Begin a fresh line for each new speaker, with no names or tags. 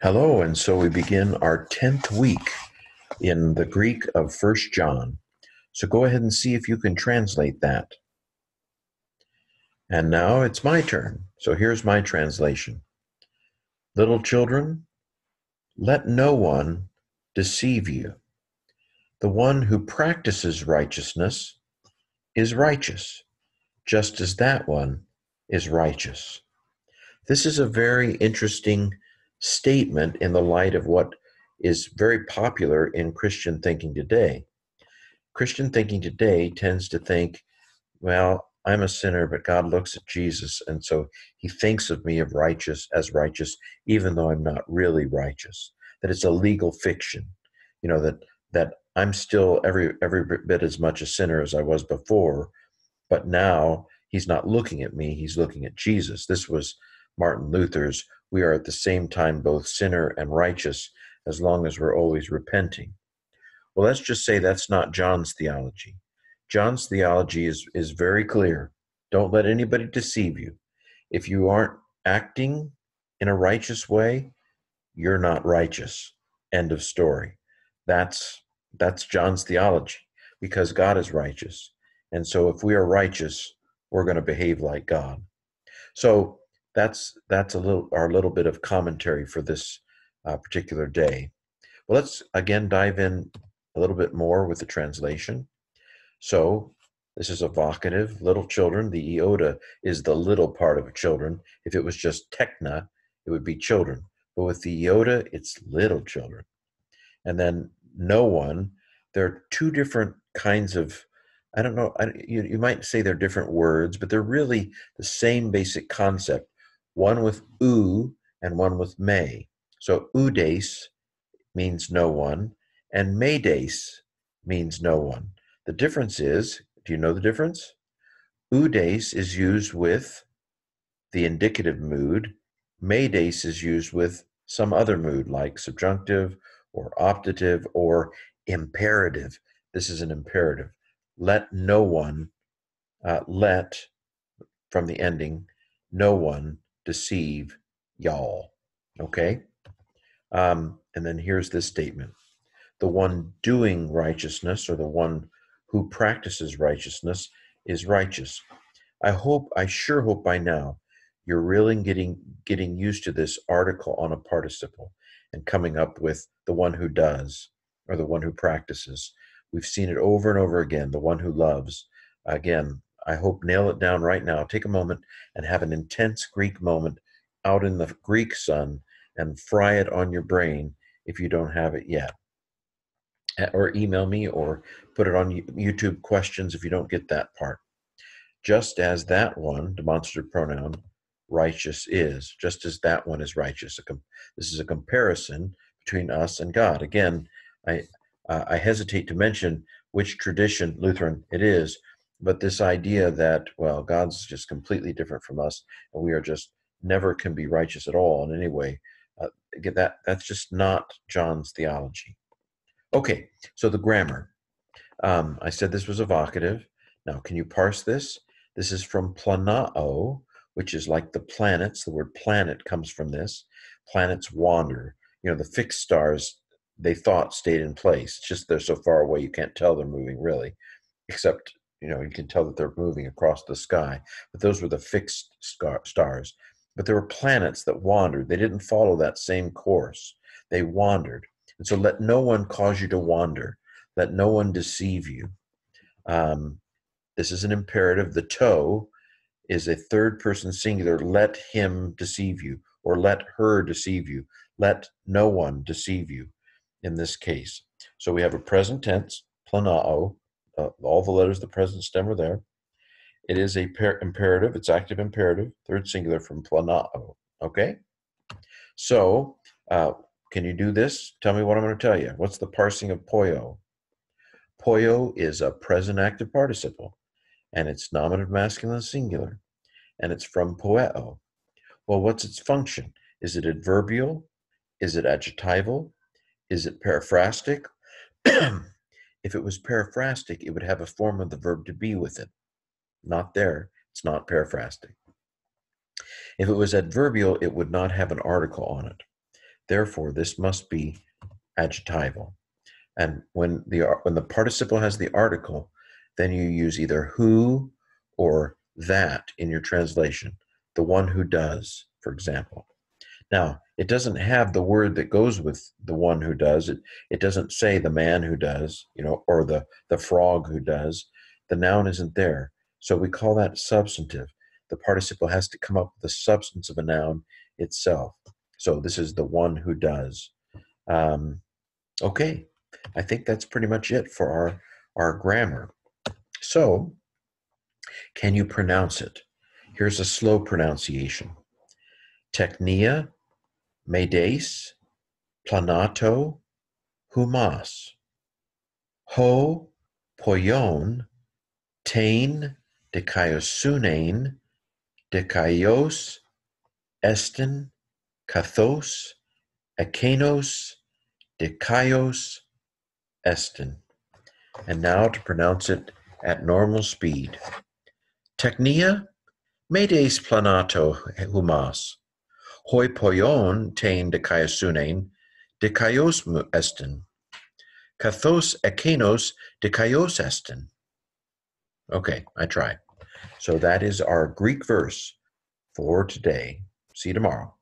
Hello, and so we begin our 10th week in the Greek of First John. So go ahead and see if you can translate that. And now it's my turn. So here's my translation. Little children, let no one deceive you. The one who practices righteousness is righteous, just as that one is righteous. This is a very interesting statement in the light of what is very popular in Christian thinking today. Christian thinking today tends to think, well, I'm a sinner, but God looks at Jesus, and so he thinks of me as righteous, even though I'm not really righteous. That it's a legal fiction, that I'm still every bit as much a sinner as I was before, but now he's not looking at me, he's looking at Jesus. This was Martin Luther's, we are at the same time both sinner and righteous as long as we're always repenting. Well, let's just say that's not John's theology. John's theology is very clear. Don't let anybody deceive you. If you aren't acting in a righteous way, you're not righteous. End of story. That's John's theology, because God is righteous. And so if we are righteous, we're going to behave like God. So that's our little bit of commentary for this particular day. Well, let's again dive in a little bit more with the translation. So this is evocative. Little children, the iota is the little part of children. If it was just techna, it would be children. But with the iota, it's little children. And then no one, there are two different kinds of, I don't know, you might say they're different words, but they're really the same basic concept. One with u and one with me. So oudes means no one, and medes means no one. The difference is, do you know the difference? Oudes is used with the indicative mood. Medes is used with some other mood, like subjunctive or optative or imperative. This is an imperative. Let no one, let from the ending, no one deceive y'all. Okay? And then here's this statement. The one doing righteousness, or the one who practices righteousness, is righteous. I sure hope by now you're really getting used to this article on a participle and coming up with the one who does, or the one who practices. We've seen it over and over again, the one who loves. Again, I hope nail it down right now. Take a moment and have an intense Greek moment out in the Greek sun and fry it on your brain if you don't have it yet. Or email me or put it on YouTube questions if you don't get that part. Just as that one, demonstrative pronoun, righteous is, just as that one is righteous. This is a comparison between us and God. Again, I hesitate to mention which tradition, Lutheran, it is, but this idea that, well, God's just completely different from us, and we are just never can be righteous at all in any way, that's just not John's theology. Okay, so the grammar. I said this was evocative. Now, can you parse this? This is from planao, which is like the planets. The word planet comes from this. Planets wander. The fixed stars, they thought stayed in place. It's just they're so far away you can't tell they're moving really, except, you can tell that they're moving across the sky. But those were the fixed stars. But there were planets that wandered. They didn't follow that same course. They wandered. And so let no one cause you to wander. Let no one deceive you. This is an imperative. The to is a third person singular. Let him deceive you, or let her deceive you. Let no one deceive you in this case. So we have a present tense, planao. All the letters of the present stem are there. It is a imperative. It's active imperative, third singular from planao. Okay? So can you do this? Tell me what I'm going to tell you. What's the parsing of poio? Poio is a present active participle, and it's nominative masculine singular, and it's from poeo. Well, what's its function? Is it adverbial? Is it adjectival? Is it periphrastic? If it was periphrastic, it would have a form of the verb to be with it. Not there. It's not periphrastic. If it was adverbial, it would not have an article on it. Therefore, this must be adjectival. And when the participle has the article, then you use either who or that in your translation. The one who does, for example. Now, it doesn't have the word that goes with the one who does. It doesn't say the man who does, or the frog who does. The noun isn't there. So we call that substantive. The participle has to come up with the substance of a noun itself. So this is the one who does. Okay, I think that's pretty much it for our grammar. So, can you pronounce it? Here's a slow pronunciation. Teknia, medes, planato, humas. Ho, poion, tain, dikaiosunein, dikaios, estin, kathos, ekenos, dikaios, estin. And now to pronounce it at normal speed. Teknia, medes planato humas. Hoi poion tain dikaiasunein, dikaios estin. Kathos ekenos dikaios estin. Okay, I tried. So that is our Greek verse for today. See you tomorrow.